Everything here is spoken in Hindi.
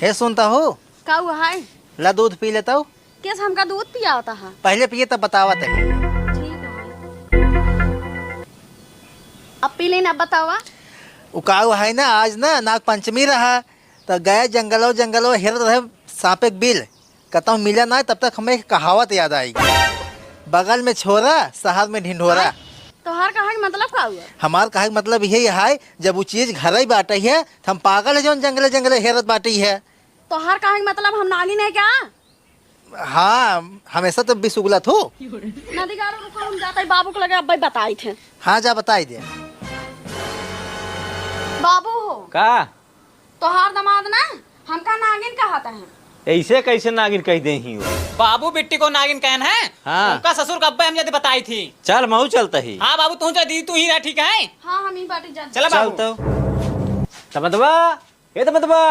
हे सुनता हो, का हुआ है? ला दूध पी लेता हूँ। कैसे हमका दूध पिया होता है? पहले पिए तब बतावत है। ठीक है, अब पी लेना, बतावा। उकाऊ है ना, आज ना नाग पंचमी रहा तो गए जंगलों हेरत रहे सांपे के बिल। कहता हूँ मिला ना, तब तक हमें एक कहावत याद आएगी, बगल में छोरा शहर में ढिंढोरा। तोहार कहा के मतलब का हुआ? हमार कहे मतलब यही है, जब वो चीज घर ही बाटी है तो हम पागल है जो जंगले हेरत बाटी है। तोहार कहा के मतलब हम नागिन है क्या? हाँ, हमेशा तो बिसुगलत हो। नदी गारो रुको, हम जाते बाबू को लगे अब बताई थे। हाँ जा बताई दे। बाबू हो का तोहार दामाद ना हमका नागिन कहता है। ऐसे कैसे नागिन कह दे ही हो? बाबू बिट्टी को नागिन कहन है। हाँ। उनका ससुर का अब्बा हम यदि बताई थी। चल महू चलता ही। हाँ बाबू तू दीदी तू ही रह, ठीक है। हाँ हम ही बाटी जा। चला चल बाबू। तो तमदबा, ये तमदबा।